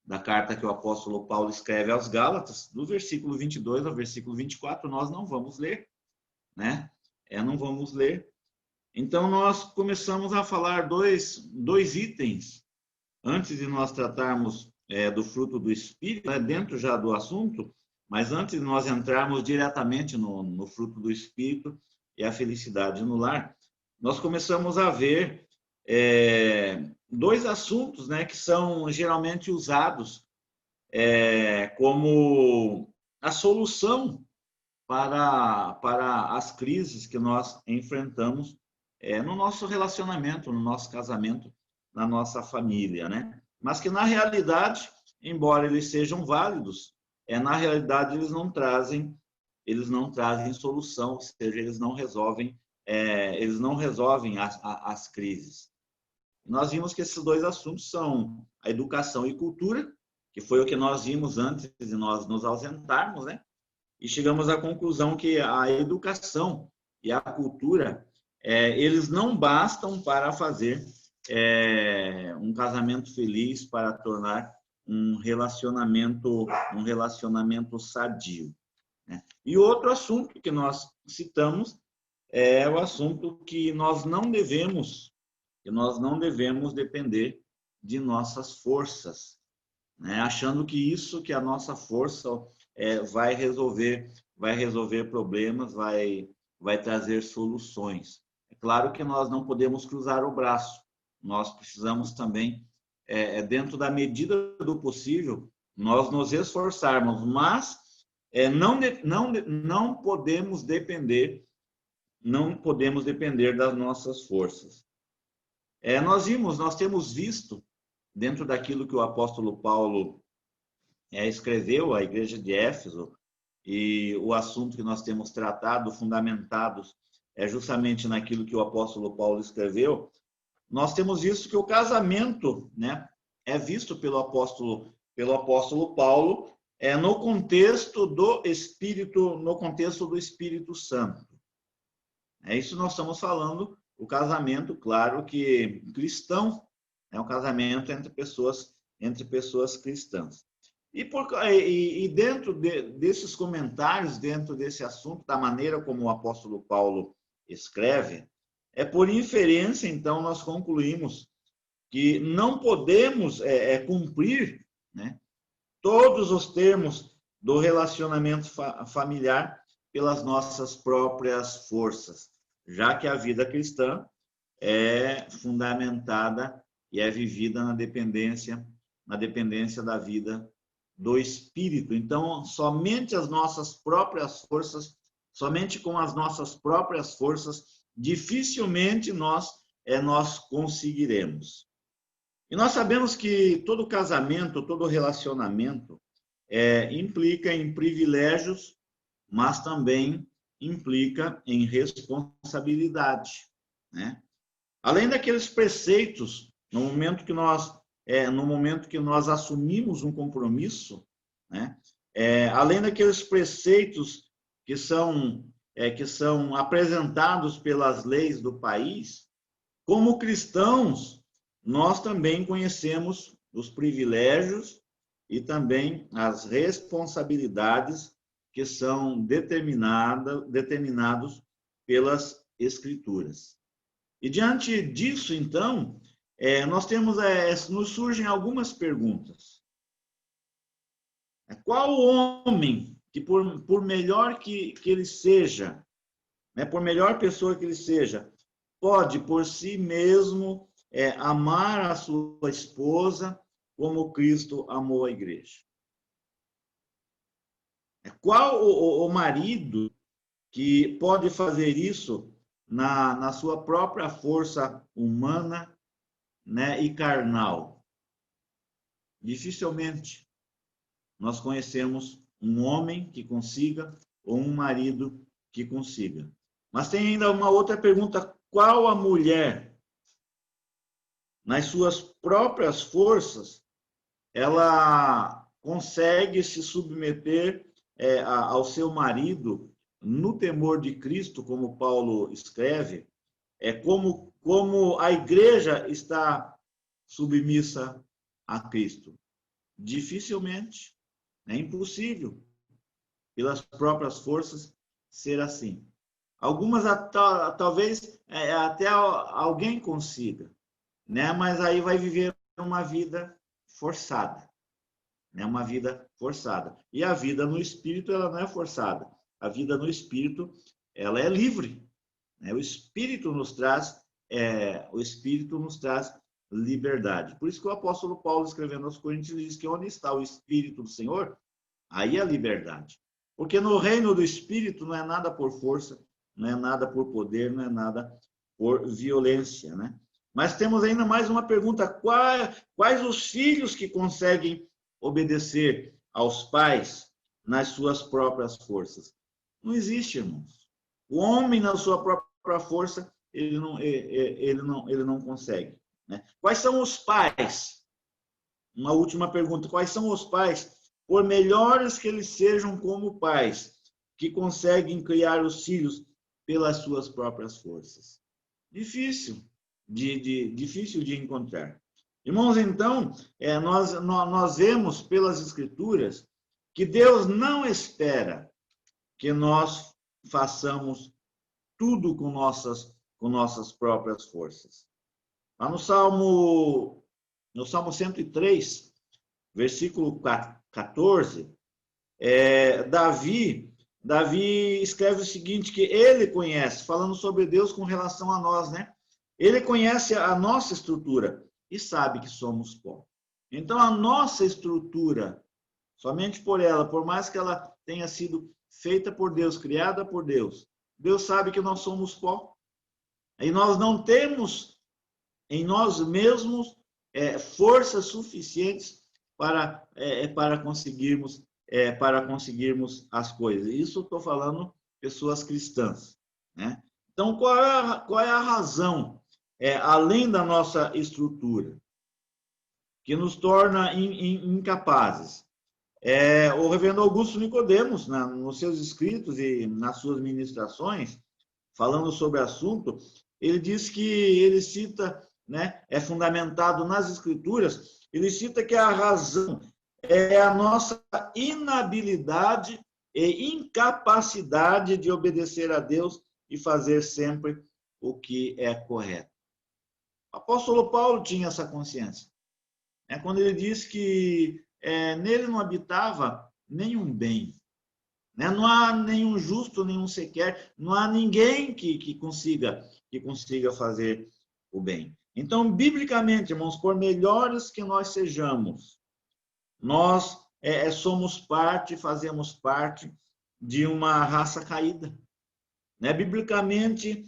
da carta que o apóstolo Paulo escreve aos Gálatas, do versículo 22 ao versículo 24, nós não vamos ler, né? Não vamos ler. Então, nós começamos a falar dois itens, antes de nós tratarmos do fruto do Espírito, né, dentro já do assunto, mas antes de nós entrarmos diretamente no fruto do Espírito e a felicidade no lar, nós começamos a ver dois assuntos, né, que são geralmente usados como a solução para as crises que nós enfrentamos no nosso relacionamento, no nosso casamento, na nossa família, né? Mas que na realidade, embora eles sejam válidos, na realidade eles não trazem solução, ou seja, eles não resolvem as crises. Nós vimos que esses dois assuntos são a educação e cultura, que foi o que nós vimos antes de nós nos ausentarmos, né? E chegamos à conclusão que a educação e a cultura, eles não bastam para fazer um casamento feliz, para tornar um relacionamento sadio, né? E outro assunto que nós citamos é o assunto que nós não devemos depender de nossas forças, né? Achando que a nossa força vai resolver problemas, vai trazer soluções. É claro que nós não podemos cruzar o braço. Nós precisamos também, dentro da medida do possível, nós nos esforçarmos, mas não podemos depender das nossas forças. Nós temos visto, dentro daquilo que o apóstolo Paulo escreveu à igreja de Éfeso, e o assunto que nós temos tratado, fundamentados, justamente naquilo que o apóstolo Paulo escreveu, nós temos visto que o casamento, né, é visto pelo apóstolo Paulo no contexto do Espírito Santo. Isso nós estamos falando, o casamento, claro que cristão, é um casamento entre pessoas cristãs. E dentro desses comentários, dentro desse assunto, da maneira como o apóstolo Paulo escreve, por inferência, então, nós concluímos que não podemos cumprir, né, todos os termos do relacionamento familiar pelas nossas próprias forças, já que a vida cristã é fundamentada e é vivida na dependência da vida do Espírito. Então, somente com as nossas próprias forças, dificilmente nós conseguiremos. E nós sabemos que todo casamento, todo relacionamento implica em privilégios, mas também implica em responsabilidade, né? Além daqueles preceitos, no momento que nós assumimos um compromisso, né? Além daqueles preceitos que são apresentados pelas leis do país, como cristãos, nós também conhecemos os privilégios e também as responsabilidades que são determinados pelas Escrituras. E diante disso, então, nos surgem algumas perguntas. Qual homem que, por melhor que ele seja, né, por melhor pessoa que ele seja, pode por si mesmo amar a sua esposa como Cristo amou a igreja? Qual o marido que pode fazer isso na sua própria força humana, né, e carnal? Dificilmente nós conhecemos um homem que consiga ou um marido que consiga. Mas tem ainda uma outra pergunta: qual a mulher, nas suas próprias forças, ela consegue se submeter ao seu marido no temor de Cristo, como Paulo escreve, como a igreja está submissa a Cristo? Dificilmente. É impossível, pelas próprias forças, ser assim. Algumas talvez até alguém consiga, né? Mas aí vai viver uma vida forçada, né? Uma vida forçada. E a vida no espírito, ela não é forçada. A vida no espírito, ela é livre, né? O espírito nos traz liberdade. Por isso que o apóstolo Paulo, escrevendo aos Coríntios, diz que onde está o espírito do Senhor, aí é a liberdade. Porque no reino do espírito não é nada por força, não é nada por poder, não é nada por violência, né? Mas temos ainda mais uma pergunta: quais os filhos que conseguem obedecer aos pais nas suas próprias forças? Não existe, irmãos. O homem, na sua própria força, ele não consegue, né? Quais são os pais? Uma última pergunta: quais são os pais, por melhores que eles sejam como pais, que conseguem criar os filhos pelas suas próprias forças? Difícil difícil de encontrar. Irmãos, então, nós vemos pelas Escrituras que Deus não espera que nós façamos tudo com nossas próprias forças. Lá no Salmo 103, versículo 14, Davi escreve o seguinte, que ele conhece, falando sobre Deus com relação a nós, né? Ele conhece a nossa estrutura e sabe que somos pó. Então, a nossa estrutura, somente por ela, por mais que ela tenha sido feita por Deus, criada por Deus, Deus sabe que nós somos pó. E nós não temos em nós mesmos forças suficientes para conseguirmos as coisas. Isso estou falando pessoas cristãs, né? Então, qual é a razão, além da nossa estrutura, que nos torna incapazes? O reverendo Augusto Nicodemos, nos seus escritos e nas suas ministrações, falando sobre o assunto, ele diz que ele cita, né, é fundamentado nas Escrituras, ele cita que a razão é a nossa inabilidade e incapacidade de obedecer a Deus e fazer sempre o que é correto. O apóstolo Paulo tinha essa consciência, né, quando ele diz que nele não habitava nenhum bem, né? Não há nenhum justo, nenhum sequer, não há ninguém que consiga fazer o bem. Então, biblicamente, irmãos, por melhores que nós sejamos, nós fazemos parte de uma raça caída, né? Biblicamente,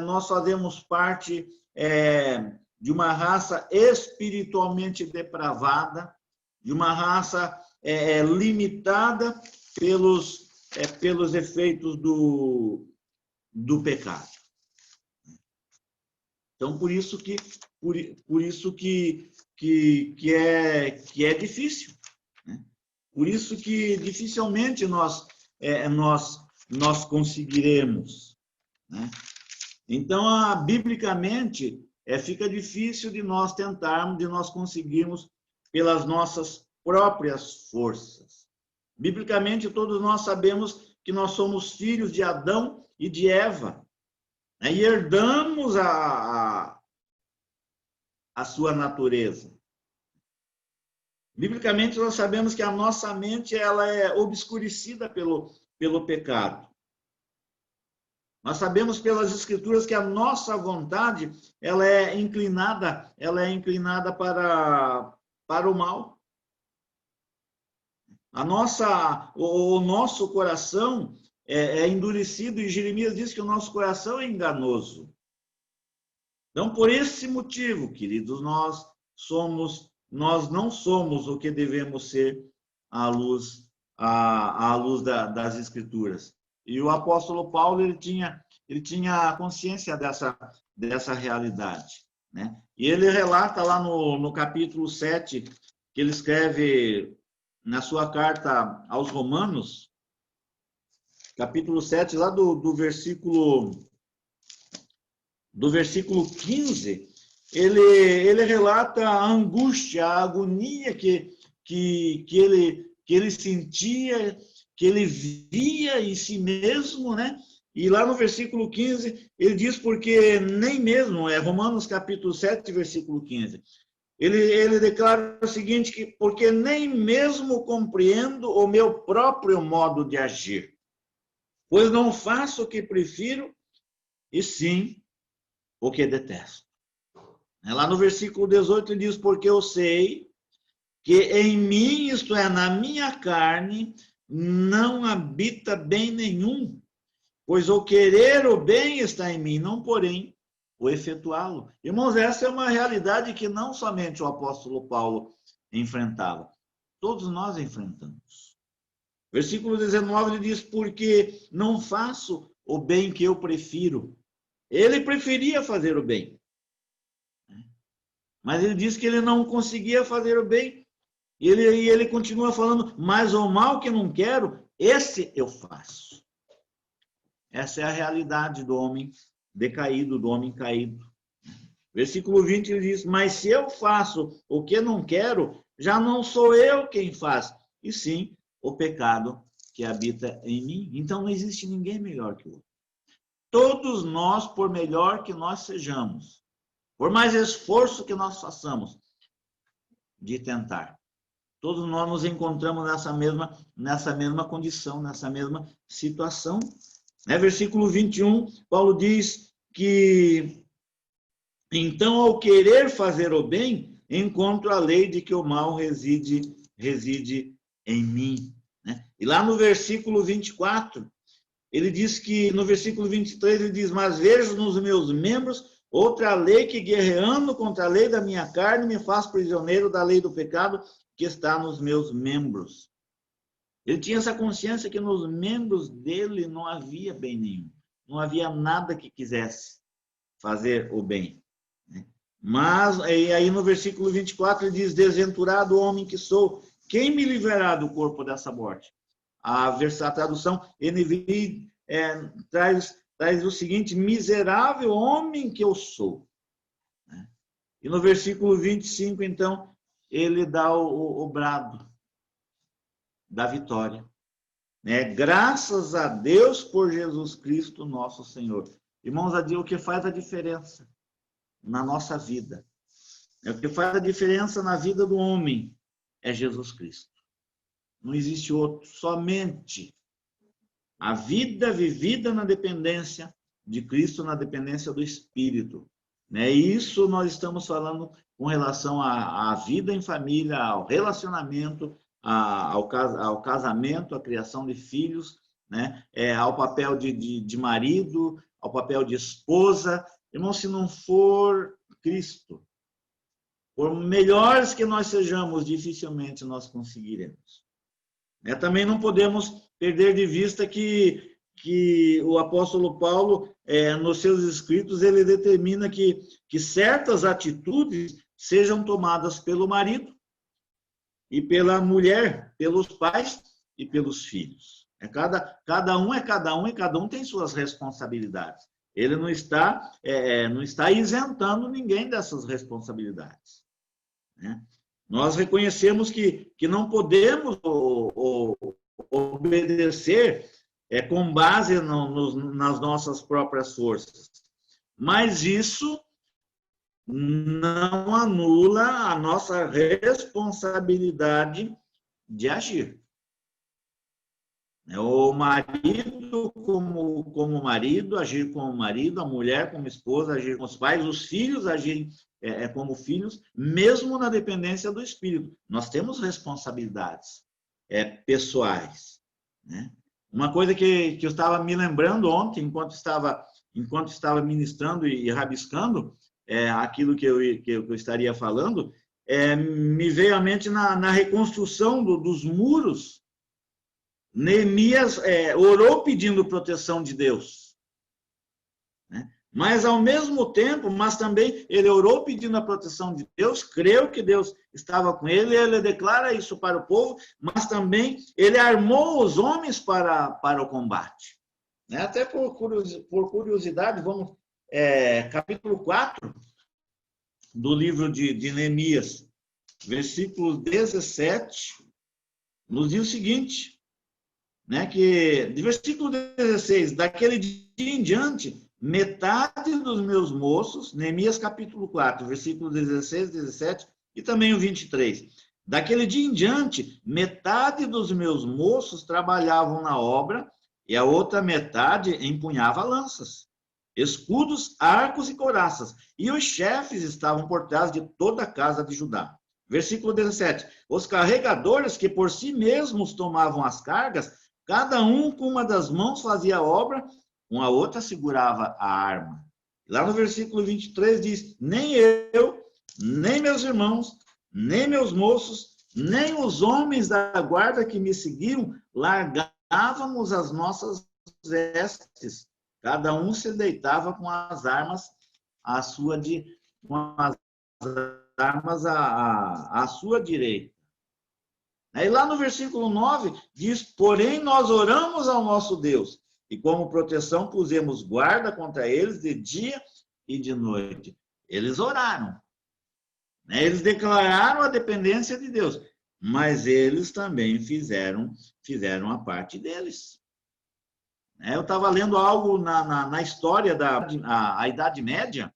nós fazemos parte de uma raça espiritualmente depravada, de uma raça limitada pelos efeitos do pecado. Então, por isso que é difícil, né? Por isso que dificilmente nós conseguiremos, né? Então, biblicamente, fica difícil de nós tentarmos, de nós conseguirmos pelas nossas próprias forças. Biblicamente, todos nós sabemos que nós somos filhos de Adão e de Eva, né? E herdamos a sua natureza. Biblicamente, nós sabemos que a nossa mente ela é obscurecida pelo pecado. Nós sabemos pelas Escrituras que a nossa vontade ela é inclinada para o mal. O nosso coração é endurecido, e Jeremias diz que o nosso coração é enganoso. Então, por esse motivo, queridos, nós não somos o que devemos ser à luz das Escrituras. E o apóstolo Paulo ele tinha consciência dessa realidade, né? E ele relata lá no capítulo 7, que ele escreve na sua carta aos Romanos, capítulo 7, lá do versículo 15, ele relata a angústia, a agonia que ele sentia, que ele via em si mesmo, né? E lá no versículo 15, ele diz porque nem mesmo, Romanos capítulo 7, versículo 15, ele declara o seguinte, que porque nem mesmo compreendo o meu próprio modo de agir, pois não faço o que prefiro, e sim o que detesto. Lá no versículo 18 ele diz, porque eu sei que em mim, isto é, na minha carne, não habita bem nenhum, pois o querer o bem está em mim, não porém o efetuá-lo. Irmãos, essa é uma realidade que não somente o apóstolo Paulo enfrentava, todos nós enfrentamos. Versículo 19 ele diz, porque não faço o bem que eu prefiro. Ele preferia fazer o bem, mas ele diz que ele não conseguia fazer o bem. E ele continua falando, mas o mal que não quero, esse eu faço. Essa é a realidade do homem decaído, do homem caído. Versículo 20 ele diz, mas se eu faço o que não quero, já não sou eu quem faz, e sim o pecado que habita em mim. Então não existe ninguém melhor que o outro. Todos nós, por melhor que nós sejamos, por mais esforço que nós façamos de tentar, todos nós nos encontramos nessa mesma condição, nessa mesma situação. Versículo 21, Paulo diz que, então, ao querer fazer o bem, encontro a lei de que o mal reside em mim. E lá no versículo 24, ele diz que, no versículo 23, ele diz, mas vejo nos meus membros outra lei que, guerreando contra a lei da minha carne, me faz prisioneiro da lei do pecado que está nos meus membros. Ele tinha essa consciência que nos membros dele não havia bem nenhum. Não havia nada que quisesse fazer o bem. Mas, aí no versículo 24, ele diz, desventurado homem que sou, quem me livrará do corpo dessa morte? A tradução NVI traz o seguinte, miserável homem que eu sou. E no versículo 25, então, ele dá o brado da vitória. Graças a Deus por Jesus Cristo, nosso Senhor. Irmãos, o que faz a diferença na nossa vida, o que faz a diferença na vida do homem é Jesus Cristo. Não existe outro, somente a vida vivida na dependência de Cristo, na dependência do Espírito. Isso nós estamos falando com relação à vida em família, ao relacionamento, ao casamento, à criação de filhos, ao papel de marido, ao papel de esposa. Irmão, se não for Cristo, por melhores que nós sejamos, dificilmente nós conseguiremos. Também não podemos perder de vista que o apóstolo Paulo, nos seus escritos, ele determina que certas atitudes sejam tomadas pelo marido e pela mulher, pelos pais e pelos filhos. Cada um é cada um e cada um tem suas responsabilidades. Ele não está isentando ninguém dessas responsabilidades. Nós reconhecemos que não podemos obedecer com base nas nossas próprias forças. Mas isso não anula a nossa responsabilidade de agir. O marido como marido, agir como marido, a mulher como esposa, agir com os pais, os filhos agirem como filhos, mesmo na dependência do Espírito. Nós temos responsabilidades pessoais. Uma coisa que eu estava me lembrando ontem, enquanto estava ministrando e rabiscando aquilo que eu estaria falando, me veio à mente na reconstrução dos muros. Neemias orou pedindo proteção de Deus. Mas ao mesmo tempo, também ele orou pedindo a proteção de Deus, creu que Deus estava com ele, ele declara isso para o povo, mas também ele armou os homens para o combate. Até por curiosidade, vamos, capítulo 4 do livro de Neemias. versículo 17, nos diz o seguinte, né, que, de versículo 16, daquele dia em diante, metade dos meus moços, Neemias capítulo 4, versículo 16, 17 e também o 23. Daquele dia em diante, metade dos meus moços trabalhavam na obra e a outra metade empunhava lanças, escudos, arcos e couraças. E os chefes estavam por trás de toda a casa de Judá. Versículo 17. Os carregadores que por si mesmos tomavam as cargas, cada um com uma das mãos fazia a obra, com a outra segurava a arma. Lá no versículo 23 diz, nem eu, nem meus irmãos, nem meus moços, nem os homens da guarda que me seguiam, largávamos as nossas vestes. Cada um se deitava com as armas à sua direita. Aí lá no versículo 9 diz, porém nós oramos ao nosso Deus, e como proteção pusemos guarda contra eles de dia e de noite. Eles oraram, né? Eles declararam a dependência de Deus, mas eles também fizeram a parte deles. Eu estava lendo algo na história da Idade Média,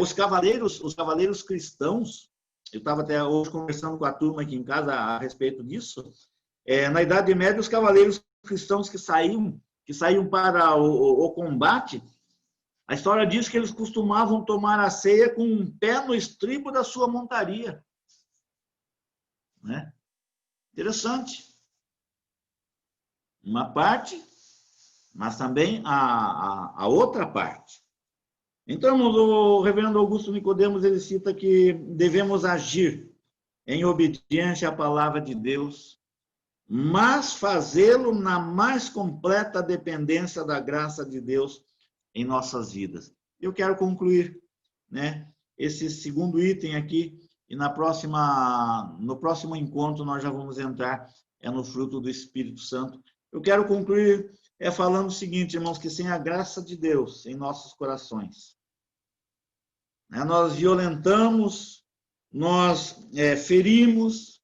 os cavaleiros cristãos, eu estava até hoje conversando com a turma aqui em casa a respeito disso, na Idade Média, os cavaleiros cristãos que saíam para o combate, a história diz que eles costumavam tomar a ceia com um pé no estribo da sua montaria. Né? Interessante. Uma parte, mas também a outra parte. Então, o reverendo Augusto Nicodemos, ele cita que devemos agir em obediência à palavra de Deus, mas fazê-lo na mais completa dependência da graça de Deus em nossas vidas. Eu quero concluir, né, esse segundo item aqui, e no próximo encontro nós já vamos entrar no fruto do Espírito Santo. Eu quero concluir falando o seguinte, irmãos, que sem a graça de Deus em nossos corações, nós violentamos, nós ferimos,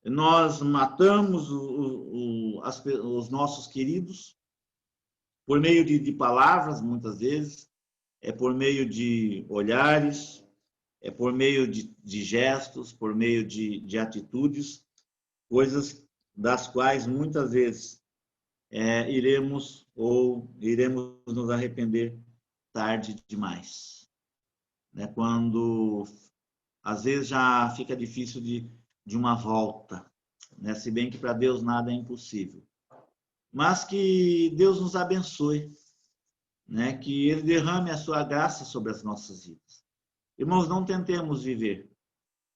nós matamos os nossos queridos por meio de palavras, muitas vezes, por meio de olhares, por meio de gestos, por meio de atitudes, coisas das quais muitas vezes iremos nos arrepender tarde demais. Quando, às vezes, já fica difícil de uma volta, se bem que para Deus nada é impossível. Mas que Deus nos abençoe, que Ele derrame a sua graça sobre as nossas vidas. Irmãos, não tentemos viver,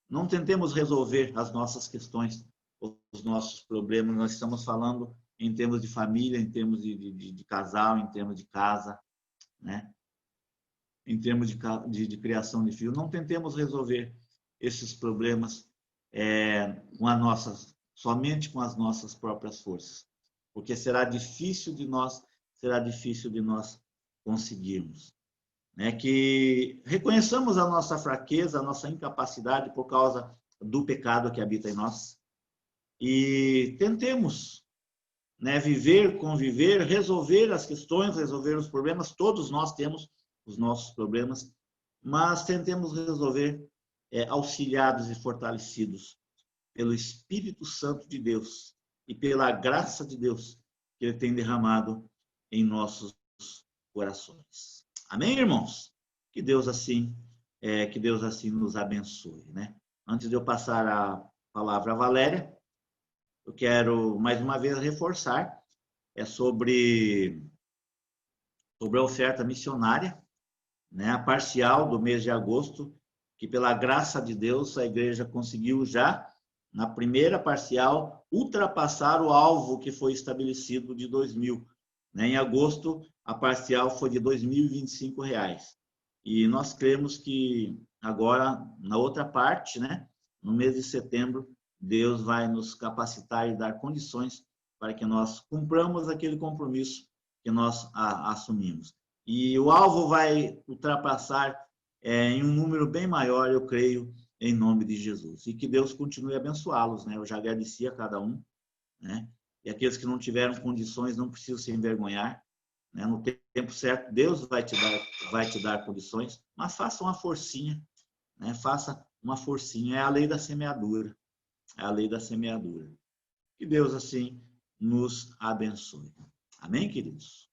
não tentemos resolver as nossas questões, os nossos problemas. Nós estamos falando em termos de família, em termos de casal, em termos de casa, em termos de criação de filhos. Não tentemos resolver esses problemas somente com as nossas próprias forças, porque será difícil de nós conseguirmos. Que reconheçamos a nossa fraqueza, a nossa incapacidade por causa do pecado que habita em nós e tentemos viver, conviver, resolver as questões, resolver os problemas. Todos nós temos os nossos problemas, mas tentemos resolver auxiliados e fortalecidos pelo Espírito Santo de Deus e pela graça de Deus que Ele tem derramado em nossos corações. Amém, irmãos? Que Deus assim nos abençoe, Antes de eu passar a palavra a Valéria, eu quero mais uma vez reforçar sobre a oferta missionária, a parcial do mês de agosto, que pela graça de Deus a igreja conseguiu já, na primeira parcial, ultrapassar o alvo que foi estabelecido de 2.000. Em agosto, a parcial foi de R$ 2.025. E nós cremos que agora, na outra parte, no mês de setembro, Deus vai nos capacitar e dar condições para que nós cumpramos aquele compromisso que nós assumimos. E o alvo vai ultrapassar em um número bem maior, eu creio, em nome de Jesus. E que Deus continue a abençoá-los, né? Eu já agradeci a cada um, né? E aqueles que não tiveram condições não precisam se envergonhar, né? No tempo certo, Deus vai te dar condições, mas faça uma forcinha, né? Faça uma forcinha, é a lei da semeadura, é a lei da semeadura. Que Deus, assim, nos abençoe. Amém, queridos?